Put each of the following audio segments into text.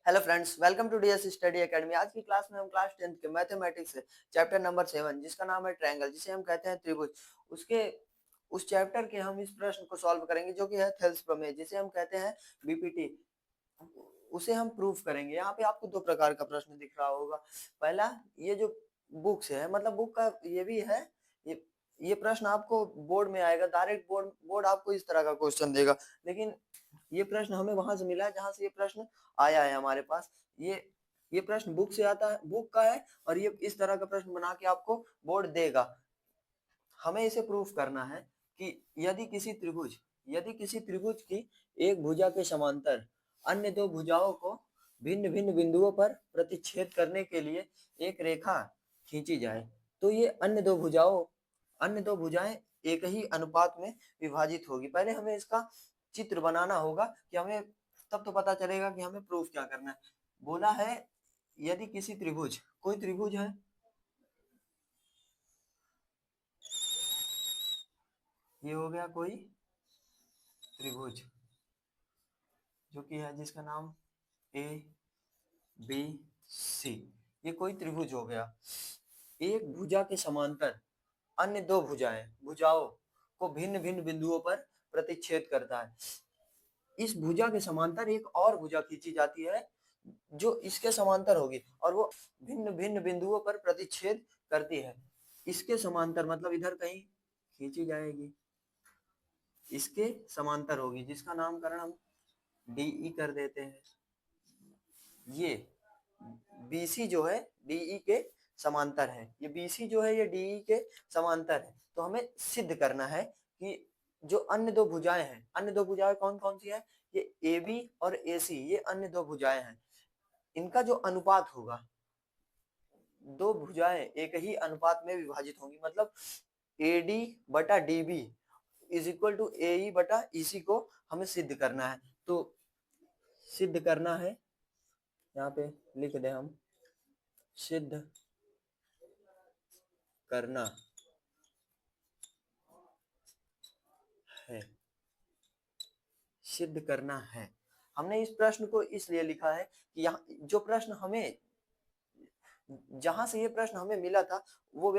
Hello friends, welcome to DS study academy. आज की class में हम क्लास 10th के मैथमेटिक्स से चैप्टर नंबर 7 जिसका नाम है ट्रायंगल, जिसे हम कहते हैं त्रिभुज, उसके उस चैप्टर के हम इस प्रश्न को सॉल्व करेंगे जो कि है थेल्स प्रमेय, जिसे हम कहते हैं बीपीटी। उसे हम प्रूफ करेंगे। यहाँ पे आपको दो प्रकार का प्रश्न दिख रहा होगा। पहला, ये जो बुक से है, मतलब बुक का ये भी है, ये ये प्रश्न आपको बोर्ड में आएगा डायरेक्ट। बोर्ड बोर्ड आपको इस तरह का क्वेश्चन देगा, लेकिन ये प्रश्न हमें वहां से मिला है जहां से ये प्रश्न आया है हमारे पास। ये प्रश्न बुक से आता है, बुक का है, और ये इस तरह का प्रश्न बना के आपको बोर्ड देगा। हमें इसे प्रूफ करना है कि यदि किसी त्रिभुज की एक भुजा के समांतर अन्य दो भुजाओं को भिन्न भिन्न बिंदुओं पर प्रतिच्छेद करने के लिए एक रेखा खींची जाए, तो ये अन्य दो भुजाएं एक ही अनुपात में विभाजित होगी। पहले हमें इसका चित्र बनाना होगा कि हमें तब तो पता चलेगा कि हमें प्रूफ क्या करना है। बोला है यदि किसी त्रिभुज, कोई त्रिभुज है, ये हो गया कोई त्रिभुज जो कि है जिसका नाम ए बी सी, ये कोई त्रिभुज हो गया। एक भुजा के समांतर अन्य दो भुजाओं को भिन्न भिन्न बिंदुओं पर प्रतिच्छेद करता है। इस भुजा के समांतर एक और भुजा खींची जाती है जो इसके समांतर होगी, और वो भिन्न भिन्न बिंदुओं पर प्रतिच्छेद करती है। इसके समांतर मतलब इधर कहीं खींची जाएगी, इसके समांतर होगी, जिसका नामकरण हम डीई कर देते हैं। ये बीसी जो है डीई के समांतर है, ये बीसी जो है ये डीई के समांतर है। तो हमें सिद्ध करना है कि जो अन्य दो भुजाएं कौन कौन सी है, ये ए बी और ए सी, ये अन्य दो भुजाएं हैं। इनका जो अनुपात होगा, दो भुजाएं एक ही अनुपात में विभाजित होंगी, मतलब ए डी बटा D B is equal to A E बटा ई सी को हमें सिद्ध करना है। तो सिद्ध करना है, यहाँ पे लिख दे हम, सिद्ध करना है, सिद्ध करना है। हमने इस प्रश्न को इसलिए लिखा है कि यहाँ जो प्रश्न हमें, जहां से ये प्रश्न हमें मिला था, वो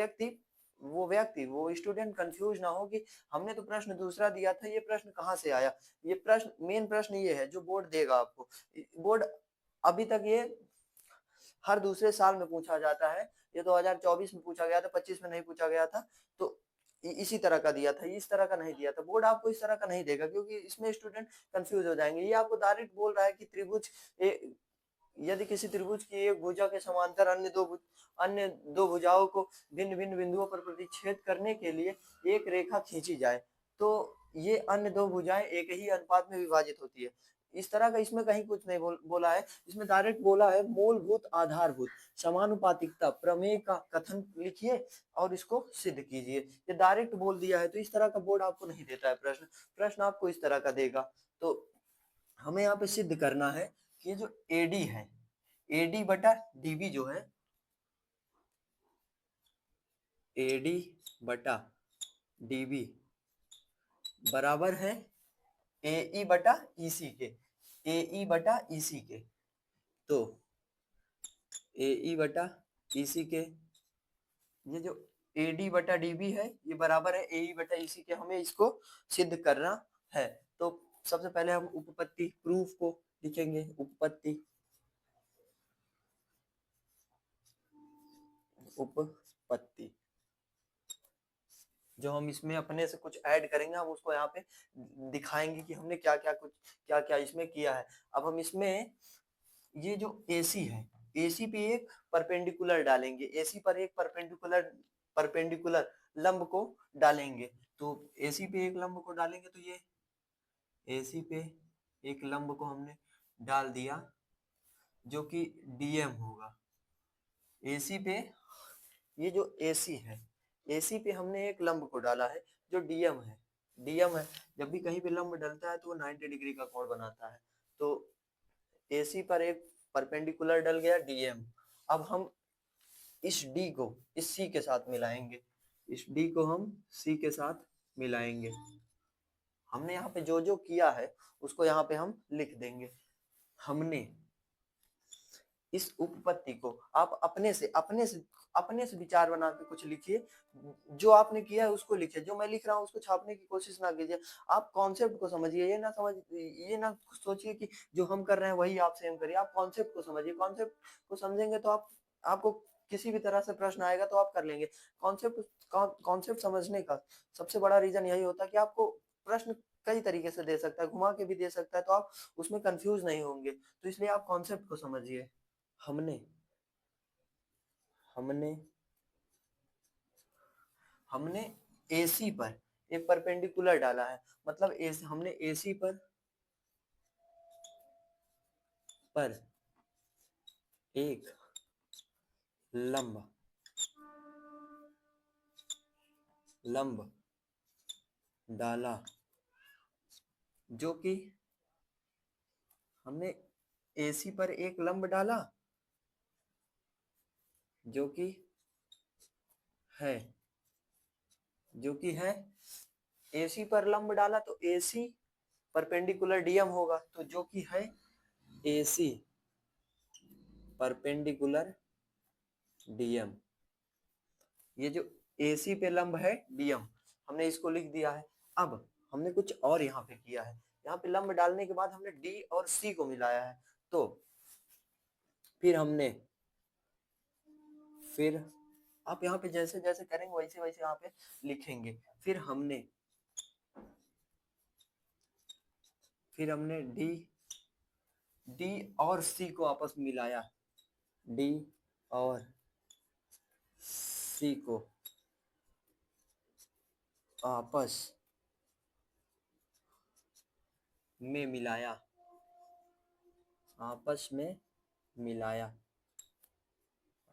स्टूडेंट कंफ्यूज ना हो कि हमने तो प्रश्न दूसरा दिया था, ये प्रश्न कहाँ से आया। ये प्रश्न, मेन प्रश्न ये है जो बोर्ड देगा आपको। बोर्ड अभी तक ये हर दूसरे साल में पूछा जाता है। ये 2024 में पूछा गया था, 25 में नहीं पूछा गया था। तो इसी तरह का दिया था, इस तरह का नहीं दिया था। बोर्ड आपको इस तरह का नहीं देगा, क्योंकि इसमें स्टूडेंट कंफ्यूज हो जाएंगे। ये आपको डायरेक्ट बोल रहा है कि यदि किसी त्रिभुज की एक भुजा के समांतर अन्य दो भुजाओं को भिन्न भिन्न बिंदुओं पर प्रतिच्छेद करने के लिए एक रेखा खींची जाए, तो ये अन्य दो भुजाएं एक ही अनुपात में विभाजित होती है। इस तरह का इसमें कहीं कुछ नहीं बोला है। इसमें डायरेक्ट बोला है मूलभूत आधारभूत समानुपातिकता प्रमेय का कथन लिखिए और इसको सिद्ध कीजिए। ये डायरेक्ट बोल दिया है, तो इस तरह का बोर्ड आपको नहीं देता है प्रश्न। प्रश्न आपको इस तरह का देगा। तो हमें यहाँ पे सिद्ध करना है कि ये जो एडी है, एडी बटा डीबी जो है, एडी बटा डीबी बराबर है एई बटा ईसी के, एई बटा ईसी के। तो एई बटा ईसी के, ये जो एडी बटा डीबी है ये बराबर है एई बटा ईसी के। हमें इसको सिद्ध करना है। तो सबसे पहले हम उपपत्ति प्रूफ को लिखेंगे। उपपत्ति जो हम इसमें अपने से कुछ ऐड करेंगे, हम उसको यहाँ पे दिखाएंगे कि हमने क्या क्या इसमें किया है। अब हम इसमें ये जो AC है, AC पे एक परपेंडिकुलर डालेंगे, AC पर एक परपेंडिकुलर लंब को डालेंगे। तो AC पे एक लंब को डालेंगे, तो ये AC पे एक लंब को हमने डाल दिया जो कि DM होगा। AC पे, ये जो AC है, AC पे हमने एक लंब को डाला है जो DM है। जब भी कहीं पे लंब डलता है तो वो 90 डिग्री का कोण बनाता है। तो AC पर एक परपेंडिकुलर डल गया DM। अब हम इस D को इस C के साथ मिलाएंगे, इस D को हम C के साथ मिलाएंगे। हमने यहाँ पे जो जो किया है उसको यहाँ पे हम लिख देंगे। हमने इस उपपत्ति को आप अपने से विचार बना के कुछ लिखिए। जो आपने किया है उसको लिखिए, जो मैं लिख रहा हूँ उसको छापने की कोशिश ना कीजिए। आप कॉन्सेप्ट को समझिए, ये ना सोचिए कि जो हम कर रहे हैं वही आप सेम करिए। आप कॉन्सेप्ट को समझिए, कॉन्सेप्ट को समझेंगे तो आपको किसी भी तरह से प्रश्न आएगा तो आप कर लेंगे। कॉन्सेप्ट समझने का सबसे बड़ा रीजन यही होता है कि आपको प्रश्न कई तरीके से दे सकता है, घुमा के भी दे सकता है, तो आप उसमें कंफ्यूज नहीं होंगे। तो इसलिए आप कॉन्सेप्ट को समझिए। हमने हमने हमने एसी पर एक परपेंडिकुलर डाला है, मतलब हमने एसी पर एक लंब लंब डाला, जो कि हमने एसी पर एक लंब डाला जो कि है एसी पर लंब डाला तो एसी परपेंडिकुलर डीएम होगा, तो जो कि है एसी परपेंडिकुलर डीएम। ये जो एसी पे लंब है डीएम, हमने इसको लिख दिया है। अब हमने कुछ और यहाँ पे किया है, यहाँ पे लंब डालने के बाद हमने डी और सी को मिलाया है। तो फिर आप यहाँ पे जैसे जैसे करेंगे वैसे वैसे यहाँ पे लिखेंगे। फिर हमने डी और सी को आपस में मिलाया, डी और सी को आपस में मिलाया आपस में मिलाया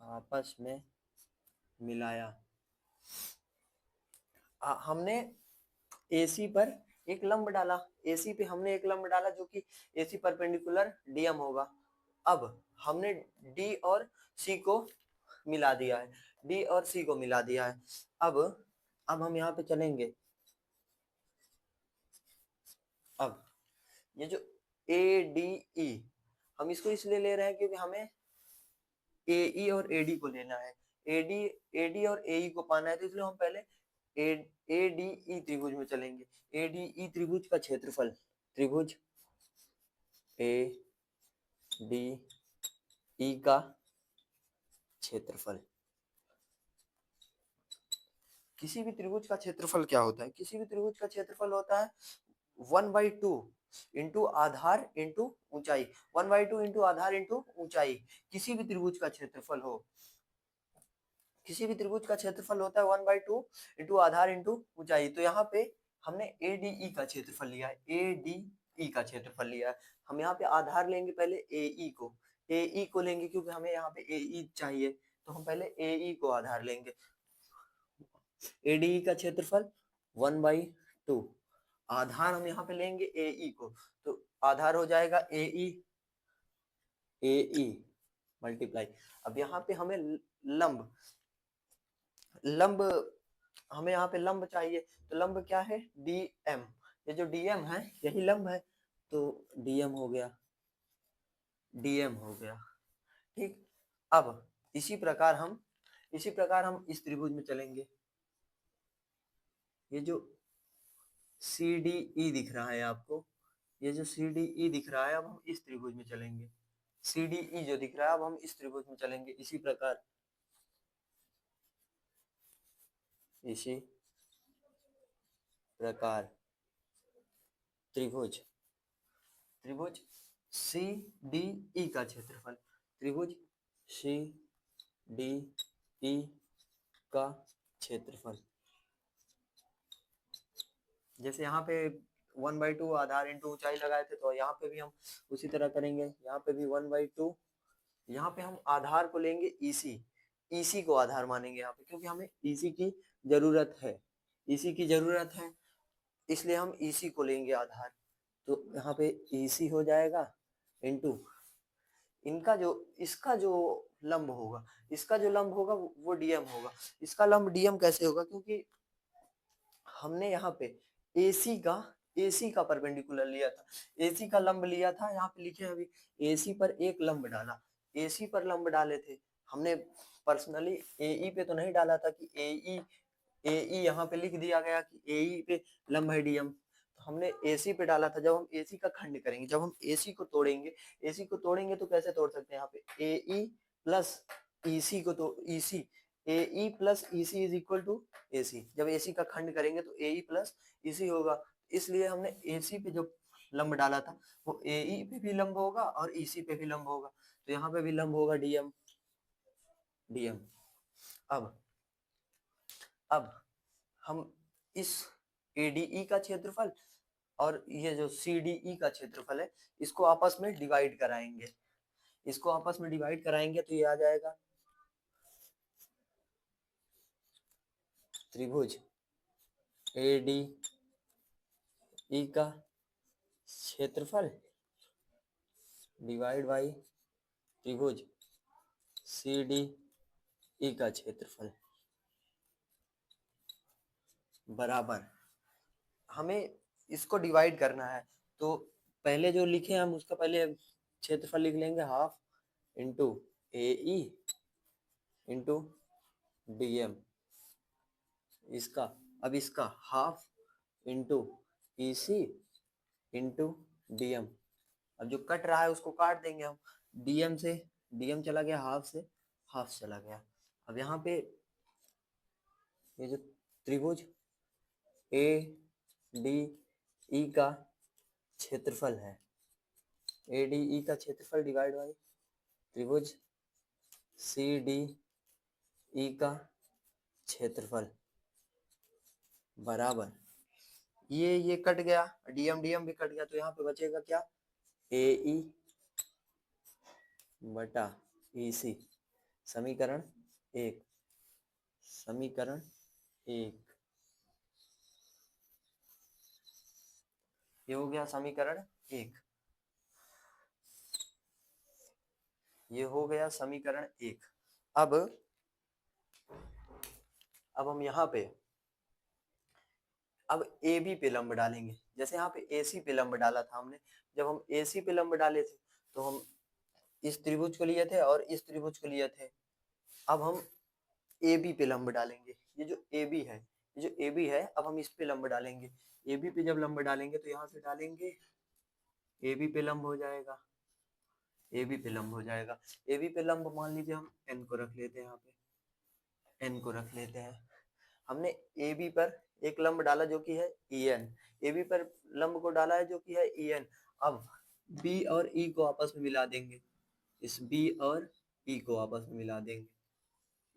आपस में मिलाया हमने एसी पर एक लंब डाला, एसी पे हमने एक लंब डाला जो कि एसी परपेंडिकुलर डीएम होगा। अब हमने डी और सी को मिला दिया है, डी और सी को मिला दिया है। अब हम यहाँ पे चलेंगे। अब ये जो ए डी ई, हम इसको इसलिए ले रहे हैं क्योंकि हमें ए ई और ए डी को लेना है। ए डी और ए ई को पाना है, तो इसलिए हम पहले ए डी ई त्रिभुज में चलेंगे। ए डी ई त्रिभुज का क्षेत्रफल, त्रिभुज ए डी ई का क्षेत्रफल। किसी भी त्रिभुज का क्षेत्रफल क्या होता है? किसी भी त्रिभुज का क्षेत्रफल होता है 1/2 इंटू आधार इंटू ऊंचाई। 1/2 इंटू आधार इंटू ऊंचाई। किसी भी त्रिभुज का क्षेत्रफल हो, किसी भी त्रिभुज का क्षेत्रफल होता है 1/2 इंटू आधार इंटू ऊंचाई। तो यहाँ पे हमने एडीई का क्षेत्रफल लिया है, एडीई का क्षेत्रफल लिया है। हम यहाँ पे आधार लेंगे पहले एई को लेंगे क्योंकि हमें यहाँ पे एई चाहिए, तो हम पहले एई को आधार लेंगे। एडीई का क्षेत्रफल 1/2, आधार हम यहाँ पे लेंगे एई को, तो आधार हो जाएगा एई मल्टीप्लाई। अब यहाँ पे हमें लंब लंब हमें यहाँ पे लंब चाहिए, तो लंब क्या है? डीएम। ये जो डीएम है यही लंब है, तो डीएम हो गया, ठीक। अब इसी प्रकार हम इस त्रिभुज में चलेंगे। ये जो सी डी ई दिख रहा है आपको, ये जो सी डी ई दिख रहा है, अब हम इस त्रिभुज में चलेंगे। सी डी ई जो दिख रहा है, अब हम इस त्रिभुज में चलेंगे। इसी प्रकार त्रिभुज सी डी ई का क्षेत्रफल, त्रिभुज सी डी ई का क्षेत्रफल। जैसे यहाँ पे 1/2 आधार इंटू ऊंचाई लगाए थे, तो यहाँ पे भी हम उसी तरह करेंगे। यहाँ पे भी 1/2, यहाँ पे हम आधार को लेंगे ईसी को आधार मानेंगे यहाँ पे, क्योंकि हमें ईसी की जरूरत है, इसलिए हम ईसी को लेंगे आधार। तो यहाँ पे ईसी हो जाएगा इंटू इसका जो लंब होगा वो डीएम होगा। इसका लंब डीएम कैसे होगा? क्योंकि हमने यहाँ पे एसी का परपेंडिकुलर लिया था, एसी का लंब लिया था। यहाँ पे लिखे अभी एसी पर एक लंब डाला, AC पर लंब डाले थे, हमने पर्सनली AE पे तो नहीं डाला था कि AE यहाँ पे लिख दिया गया कि AE पे लंब है DM, तो हमने AC पे डाला था। जब हम AC का खंड करेंगे, जब हम AC को तोड़ेंगे, AC को तोड़ेंगे तो कैसे तोड़ सकते हैं, यहाँ पे AE प्लस EC को तो EC, AE plus EC is equal to AC। जब AC का खंड करेंगे तो AE प्लस EC होगा, इसलिए हमने AC पे जो लंब डाला था वो AE पे भी लंब होगा और EC पे भी लंब होगा, तो यहाँ पे भी लंब होगा DM। अब हम इस ADE का क्षेत्रफल और ये जो CDE का क्षेत्रफल है इसको आपस में डिवाइड कराएंगे, इसको आपस में डिवाइड कराएंगे तो ये आ जाएगा त्रिभुज ADE का क्षेत्रफल डिवाइड बाई त्रिभुज CDE का क्षेत्रफल बराबर, हमें इसको डिवाइड करना है तो पहले जो लिखे हम उसका पहले क्षेत्रफल लिख लेंगे, half into AE into DM इसका, अब इसका half into EC into DM, अब जो कट रहा है उसको काट देंगे हम, DM से DM चला गया, हाफ से हाफ चला गया। अब यहाँ पे ये जो त्रिभुज ADE का क्षेत्रफल है, ADE का क्षेत्रफल डिवाइड बाई त्रिभुज CDE का क्षेत्रफल बराबर, ये कट गया, DM भी कट गया, तो यहाँ पे बचेगा क्या, AE बटा EC, समीकरण 1, समीकरण 1, ये हो गया समीकरण 1, ये हो गया समीकरण 1। अब हम यहाँ पे अब AB पे लंब डालेंगे, जैसे यहाँ पे AC पे लंब डाला था हमने, जब हम AC पे लंब डाले थे तो हम इस त्रिभुज को लिए थे और इस त्रिभुज को लिए थे। अब हम AB पे लंब डालेंगे, ये जो AB है, ये जो AB है, अब हम इस पे लंब डालेंगे। AB पे जब लंब डालेंगे तो यहाँ से डालेंगे, AB पे लंब हो जाएगा, AB पे लंब हो जाएगा, AB पे लंब मान लीजिए हम N को रख लेते हैं, यहाँ पे N को रख लेते हैं। हमने AB पर एक लंब डाला जो कि है EN, AB पर लंब को डाला है जो कि है EN। अब B और E को आपस में मिला देंगे, इस B और E को आपस में मिला देंगे,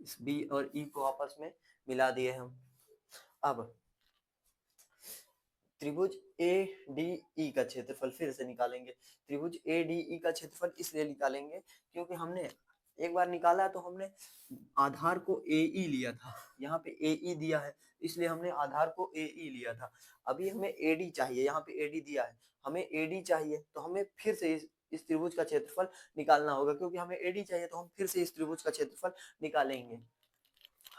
इस B और E को आपस में मिला दिए हम। अब त्रिभुज ADE का क्षेत्रफल फिर से निकालेंगे। त्रिभुज ADE का क्षेत्रफल इसलिए निकालेंगे क्योंकि हमने एक बार निकाला तो हमने आधार को AE लिया था, यहाँ पे AE दिया है इसलिए हमने आधार को AE लिया था। अभी हमें AD चाहिए, यहाँ पे AD दिया है, हमें AD चाहिए तो हमें फिर से इस त्रिभुज का क्षेत्रफल निकालना होगा, क्योंकि हमें AD चाहिए तो हम फिर से इस त्रिभुज का क्षेत्रफल निकालेंगे।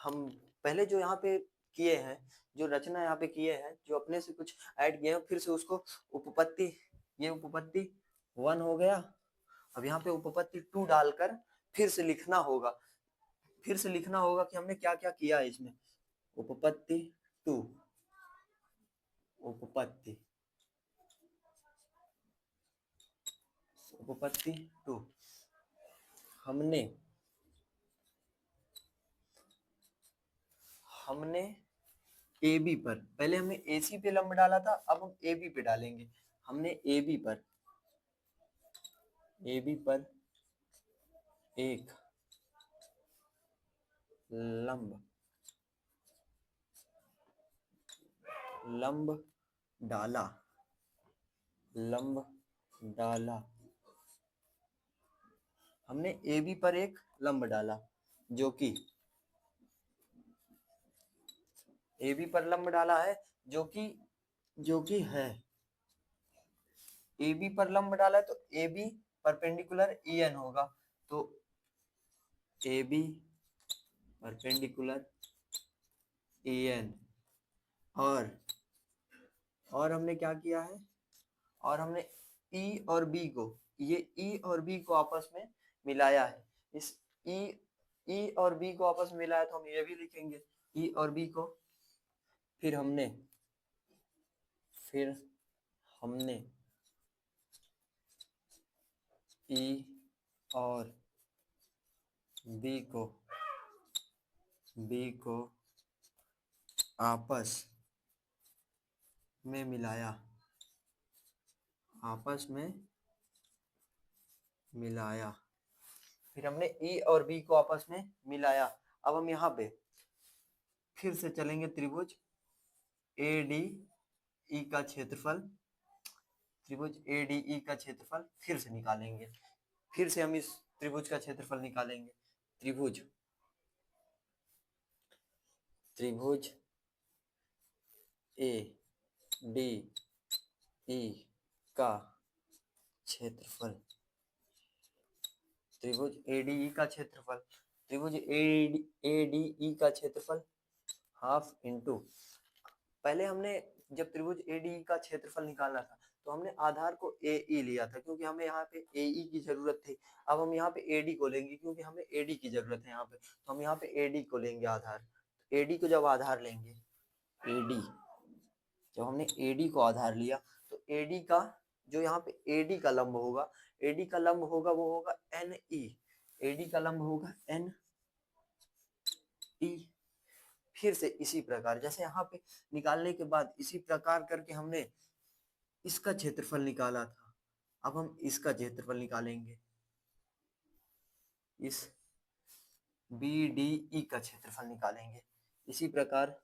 हम पहले जो यहाँ पे किए हैं, जो रचना यहाँ पे किए हैं, जो अपने से कुछ ऐड किए हैं, फिर से उसको उपपत्ति, ये उपपत्ति 1 हो गया, अब यहाँ पे उपपत्ति 2 डालकर फिर से लिखना होगा, फिर से लिखना होगा कि हमने क्या क्या किया है इसमें। उपपत्ति 2, उपपत्ति 2, हमने AB पर, पहले हमने AC पे लंब डाला था, अब हम AB पे डालेंगे। हमने AB पर एक लंब डाला, हमने AB पर एक लंब डाला जो कि AB पर लंब डाला है जो कि है, AB पर लंब डाला है तो AB परपेंडिकुलर EN होगा, तो AB परपेंडिकुलर EN, और हमने क्या किया है, और हमने E और B को, ये E और B को आपस में मिलाया है। इस ई और बी को आपस में मिलाया तो हम ये भी लिखेंगे ई और बी को। फिर हमने ई और बी को आपस में मिलाया, फिर हमने ई और बी को आपस में मिलाया। अब हम यहाँ पे फिर से चलेंगे, त्रिभुज ADE का क्षेत्रफल, फिर से निकालेंगे। फिर से हम इस त्रिभुज का क्षेत्रफल निकालेंगे। त्रिभुज ADE का क्षेत्रफल, त्रिभुज ADE का क्षेत्रफल हाफ इंटू, पहले हमने जब त्रिभुज ADE का क्षेत्रफल निकालना था तो हमने आधार को AE लिया था क्योंकि हमें यहाँ पे AE की जरूरत थी। अब हम यहाँ पे AD को लेंगे क्योंकि हमें AD की जरूरत है यहाँ पे, तो हम यहाँ पे AD को लेंगे आधार। AD को जब आधार लेंगे, जब हमने AD को आधार लिया तो AD का जो यहाँ पे AD का लंब होगा, वो होगा NE, AD का लंब होगा NE। फिर से इसी प्रकार जैसे यहाँ पे निकालने के बाद इसी प्रकार करके हमने इसका क्षेत्रफल निकाला था, अब हम इसका क्षेत्रफल निकालेंगे, इस BDE का क्षेत्रफल निकालेंगे। इसी प्रकार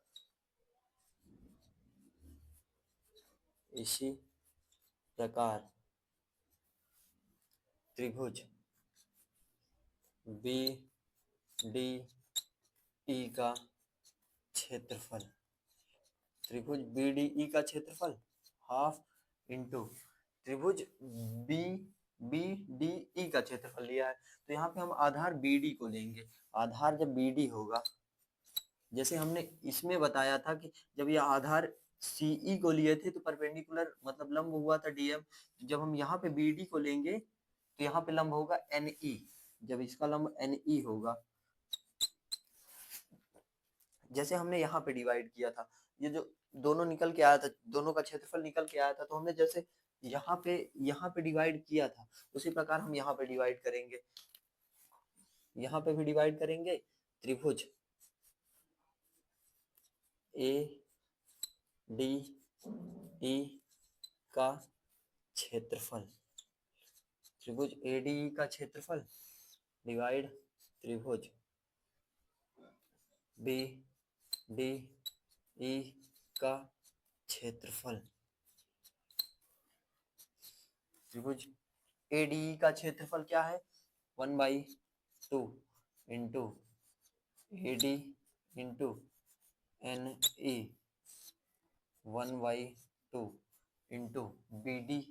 त्रिभुज BDE का क्षेत्रफल, हाफ इंटू त्रिभुज BDE का क्षेत्रफल लिया है तो यहाँ पे हम आधार BD को लेंगे। आधार जब BD होगा, जैसे हमने इसमें बताया था कि जब ये आधार CE को लिए थे तो परपेंडिकुलर मतलब लंब हुआ था DM, जब हम यहाँ पे BD को लेंगे तो यहाँ पे लंब होगा NE। जब इसका लंब NE होगा, जैसे हमने यहाँ पे डिवाइड किया था, ये जो दोनों निकल के आया था, दोनों का क्षेत्रफल निकल के आया था, तो हमने जैसे यहाँ पे डिवाइड किया था उसी प्रकार हम यहाँ पे डिवाइड करेंगे, यहाँ पे भी डिवाइड करेंगे। त्रिभुज ADE का क्षेत्रफल, डिवाइड त्रिभुज BDE का क्षेत्रफल। त्रिभुज ADE का क्षेत्रफल क्या है? 1/2 into AD into NE, 1/2 into BD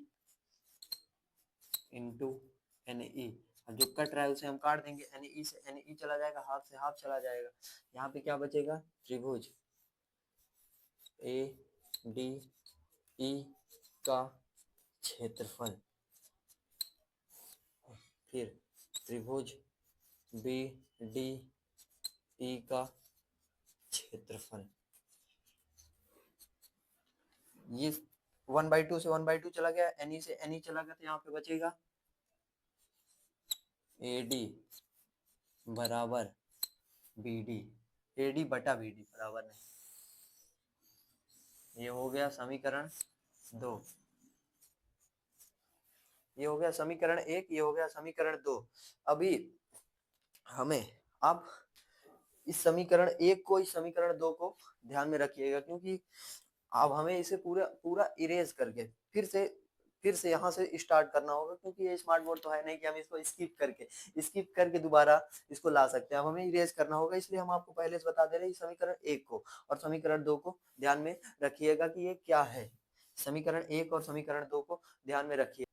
into NE। जो कट रहा है उसे हम काट देंगे, NE से NE चला जाएगा, हाफ से हाफ चला जाएगा, यहाँ पे क्या बचेगा? त्रिभुज ADE का क्षेत्रफल, फिर त्रिभुज BDE का क्षेत्रफल। ये 1/2 से 1/2 चला गया, NE से NE चला गया, तो यहाँ पे बचेगा AD बराबर BD, AD बटा BD बराबर नहीं। ये हो गया समीकरण 2, ये हो गया समीकरण 1, ये हो गया समीकरण 2। अभी हमें अब इस समीकरण 1 को, इस समीकरण 2 को ध्यान में रखिएगा क्योंकि अब हमें इसे पूरा इरेज करके फिर से यहाँ से स्टार्ट करना होगा, क्योंकि ये स्मार्ट बोर्ड तो है नहीं कि हम इसको स्किप करके दोबारा इसको ला सकते हैं। अब हमें इरेज करना होगा, इसलिए हम आपको पहले से बता दे रहे हैं समीकरण 1 को और समीकरण 2 को ध्यान में रखिएगा कि ये क्या है। समीकरण 1 और समीकरण 2 को ध्यान में रखिए।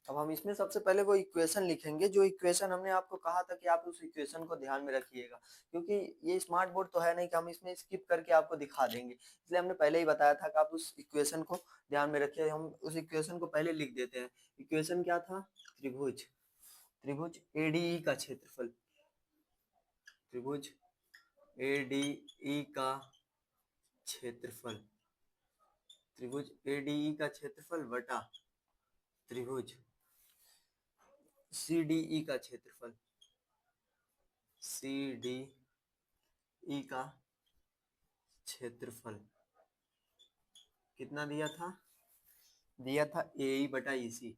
अब हम इसमें सबसे पहले वो इक्वेशन लिखेंगे, जो इक्वेशन हमने आपको कहा था कि आप उस इक्वेशन को ध्यान में रखिएगा, क्योंकि ये स्मार्ट बोर्ड तो है नहीं कि हम इसमें स्किप करके आपको दिखा देंगे, इसलिए हमने पहले ही बताया था कि आप उस इक्वेशन को ध्यान में रखिए। हम उस इक्वेशन को पहले लिख देते हैं। इक्वेशन क्या था? त्रिभुज त्रिभुज एडीई का क्षेत्रफल, त्रिभुज एडीई का क्षेत्रफल, त्रिभुज एडीई का क्षेत्रफल बटा त्रिभुज सीडीई का क्षेत्रफल, सीडीई का क्षेत्रफल कितना दिया था? दिया था एई बटा ईसी,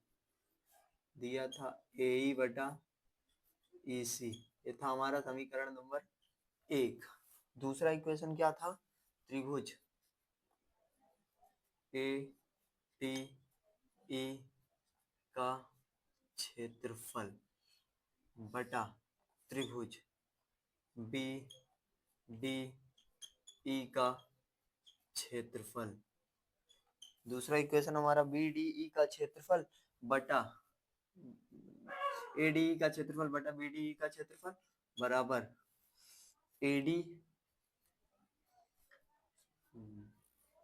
दिया था एई बटा ईसी। ये था हमारा समीकरण नंबर 1। दूसरा इक्वेशन क्या था? त्रिभुज ए टी ई का क्षेत्रफल बटा त्रिभुज बी डी ई का क्षेत्रफल। दूसरा इक्वेशन हमारा बी डी ई का क्षेत्रफल बटा ए डी ई का क्षेत्रफल बटा बी डी ई का क्षेत्रफल बराबर ए डी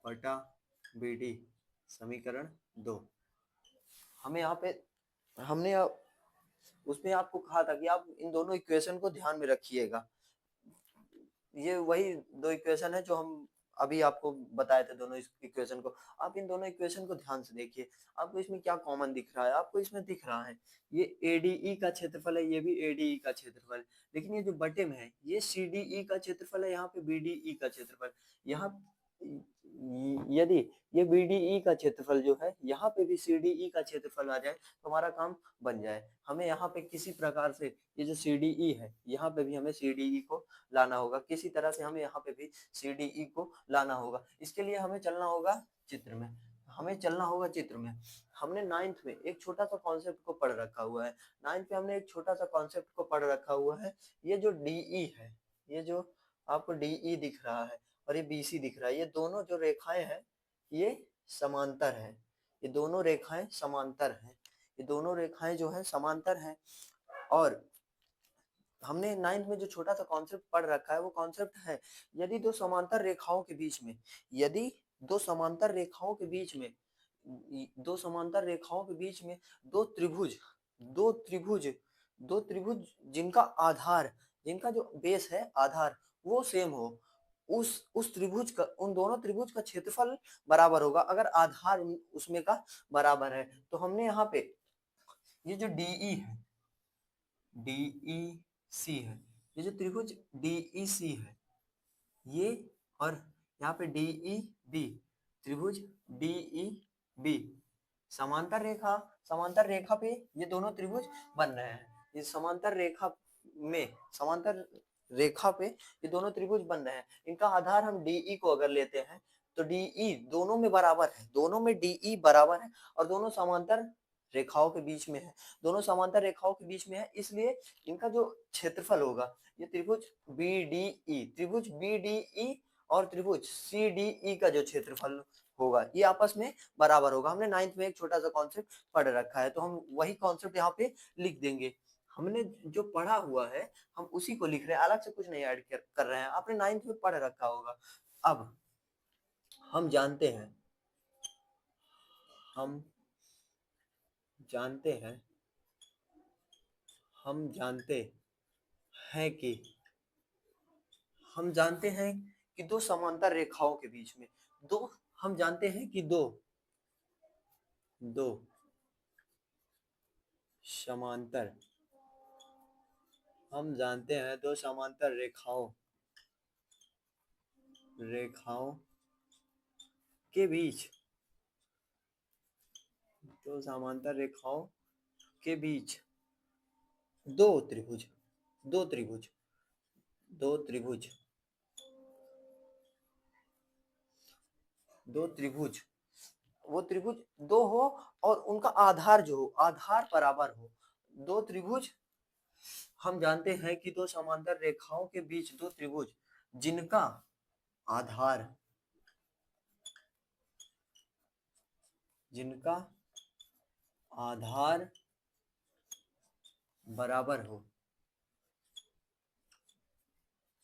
बटा बी डी, समीकरण 2। हमें यहाँ पे हमने उसमें आपको कहा था कि आप इन दोनों इक्वेशन को ध्यान में रखिएगा। ये वही दो इक्वेशन है जो हम अभी आपको बताए थे, दोनों इक्वेशन को। आप इन दोनों इक्वेशन को ध्यान से देखिए, आपको इसमें क्या कॉमन दिख रहा है? आपको इसमें दिख रहा है ये एडीई का क्षेत्रफल है, ये भी एडीई का क्षेत्रफल है, लेकिन ये जो बटे में है ये सीडीई का क्षेत्रफल है, यहाँ पे बीडीई का क्षेत्रफल। यहाँ यदि ये बीडीई का क्षेत्रफल जो है यहाँ पे भी सीडीई का क्षेत्रफल आ जाए तो हमारा काम बन जाए। हमें यहाँ पे किसी प्रकार से ये जो सीडीई है यहाँ पे भी हमें सीडीई को लाना होगा, किसी तरह से हमें यहाँ पे भी सीडीई को लाना होगा। इसके लिए हमें चलना होगा चित्र में, हमें चलना होगा चित्र में। हमने 9th में एक छोटा सा कॉन्सेप्ट को पढ़ रखा हुआ है, 9th में हमने एक छोटा सा कॉन्सेप्ट को पढ़ रखा हुआ है। ये जो डीई है, ये जो आपको डीई दिख रहा है और ये बीसी दिख रहा है, ये दोनों जो रेखाएं हैं ये समांतर हैं, ये दोनों रेखाएं समांतर हैं, ये दोनों रेखाएं जो है समांतर हैं। और हमने 9th में जो छोटा सा कॉन्सेप्ट पढ़ रखा है वो कॉन्सेप्ट है, यदि दो समांतर रेखाओं के बीच में, यदि दो समांतर रेखाओं के बीच में, दो समांतर रेखाओं के बीच में दो त्रिभुज, दो त्रिभुज, दो त्रिभुज जिनका आधार, जिनका जो बेस है आधार वो सेम हो, उस त्रिभुज का, उन दोनों त्रिभुज का क्षेत्रफल बराबर होगा अगर आधार उसमें का बराबर है। तो हमने यहाँ पे ये जो डीई है, डीई सी है, ये जो त्रिभुज डीई सी है ये, और यहाँ पे डीई बी, त्रिभुज डीई बी, समांतर रेखा, समांतर रेखा पे ये दोनों त्रिभुज बन रहे हैं। इस समांतर रेखा में, समांतर रेखा पे ये दोनों त्रिभुज बन रहे हैं। इनका आधार हम डीई को अगर लेते हैं तो डीई दोनों में बराबर है, दोनों में डीई बराबर है और दोनों समांतर रेखाओं के बीच में है, दोनों समांतर रेखाओं के बीच में है, इसलिए इनका जो क्षेत्रफल होगा ये त्रिभुज बीडीई, त्रिभुज बीडीई और त्रिभुज सीडीई का जो क्षेत्रफल होगा ये आपस में बराबर होगा। हमने 9th में एक छोटा सा कॉन्सेप्ट पढ़ रखा है तो हम वही कॉन्सेप्ट यहाँ पे लिख देंगे। हमने जो पढ़ा हुआ है हम उसी को लिख रहे हैं, अलग से कुछ नहीं ऐड कर रहे हैं, आपने 9th में पढ़ रखा होगा। अब हम जानते हैं, हम जानते हैं, हम जानते हैं कि, हम जानते हैं कि दो समांतर रेखाओं के बीच में, दो, हम जानते हैं कि दो समांतर, हम जानते हैं दो समांतर रेखाओं के बीच, दो समांतर रेखाओं के बीच दो त्रिभुज, दो त्रिभुज, दो त्रिभुज, दो त्रिभुज, वो त्रिभुज दो हो और उनका आधार जो हो, आधार बराबर हो, दो त्रिभुज, हम जानते हैं कि दो समांतर रेखाओं के बीच दो त्रिभुज जिनका आधार, जिनका आधार बराबर हो,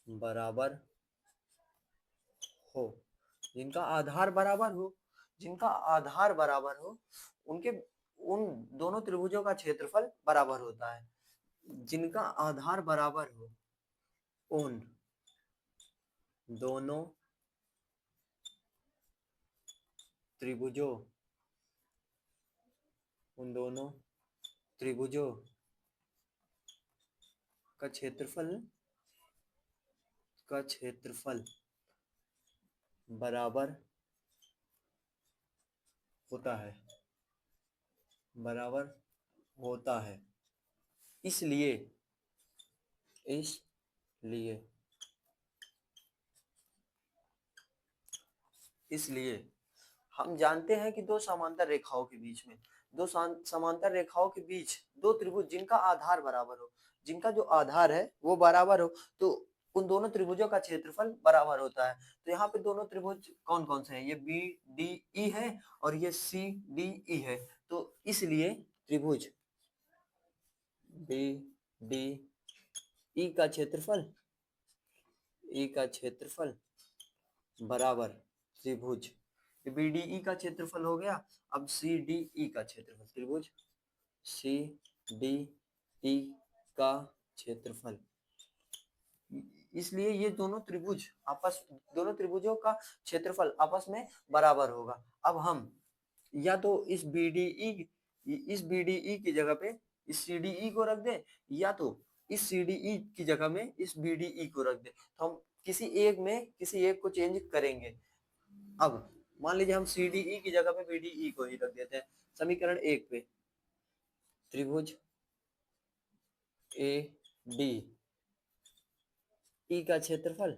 बराबर हो, जिनका आधार बराबर हो, जिनका आधार बराबर हो, उनके, उन दोनों त्रिभुजों का क्षेत्रफल बराबर होता है। जिनका आधार बराबर हो उन दोनों त्रिभुजों का क्षेत्रफल बराबर होता है। इसलिए हम जानते हैं कि दो समांतर रेखाओं के बीच में समांतर रेखाओं के बीच दो त्रिभुज जिनका आधार बराबर हो, जिनका जो आधार है वो बराबर हो, तो उन दोनों त्रिभुजों का क्षेत्रफल बराबर होता है। तो यहाँ पे दोनों त्रिभुज कौन कौन से हैं? ये बी डी ई है और ये सी डी ई है। तो इसलिए त्रिभुज बी डी ई का क्षेत्रफल बराबर त्रिभुज बी डी ई का क्षेत्रफल हो गया। अब सी डी ई का क्षेत्रफल, त्रिभुज सी डी ई का क्षेत्रफल। इसलिए ये दोनों त्रिभुजों का क्षेत्रफल आपस में बराबर होगा। अब हम या तो इस BDE की जगह पे इस CDE को रख दे, या तो इस CDE की जगह में इस BDE को रख दे। तो हम किसी एक को चेंज करेंगे। अब मान लीजिए हम CDE की जगह पे BDE को ही रख देते हैं। समीकरण 1 पे त्रिभुज ADE का क्षेत्रफल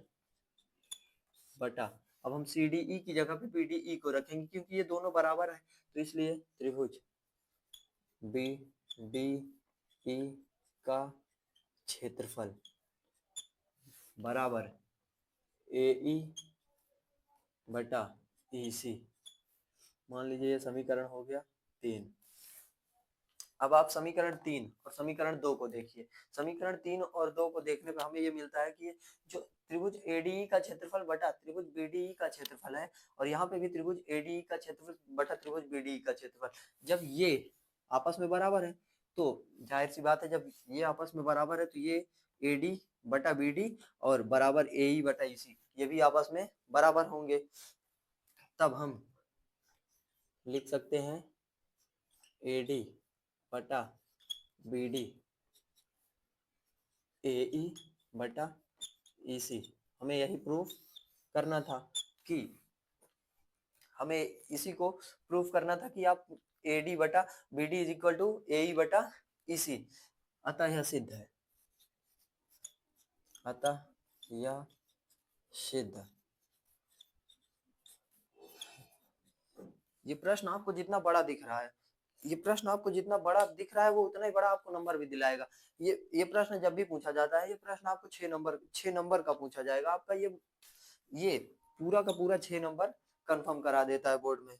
बटा, अब हम CDE की जगह पे BDE को रखेंगे क्योंकि ये दोनों बराबर है, तो इसलिए त्रिभुज BDE का क्षेत्रफल बराबर AE बटा EC। मान लीजिए ये समीकरण हो गया 3। अब आप समीकरण 3 और समीकरण 2 को देखिए। समीकरण 3 और 2 को देखने पर हमें ये मिलता है कि ये जो त्रिभुज ADE का क्षेत्रफल बटा त्रिभुज BDE का क्षेत्रफल है, और यहाँ पे भी त्रिभुज ADE का क्षेत्रफल बटा त्रिभुज BDE का क्षेत्रफल, जब ये आपस में बराबर है तो जाहिर सी बात है, जब ये आपस में बराबर है तो ये AD बटा BD और बराबर AE बटा EC ये भी आपस में बराबर होंगे। तब हम लिख सकते हैं AD बटा BD AE बटा EC। हमें यही प्रूफ करना था कि आप AD बटा BD is equal to AE बटा EC। अतः यह सिद्ध। ये प्रश्न आपको जितना बड़ा दिख रहा है वो उतना ही बड़ा आपको नंबर भी दिलाएगा। ये प्रश्न जब भी पूछा जाता है, ये प्रश्न आपको 6 नंबर का पूछा जाएगा। आपका ये पूरा का पूरा 6 नंबर कंफर्म करा देता है बोर्ड में।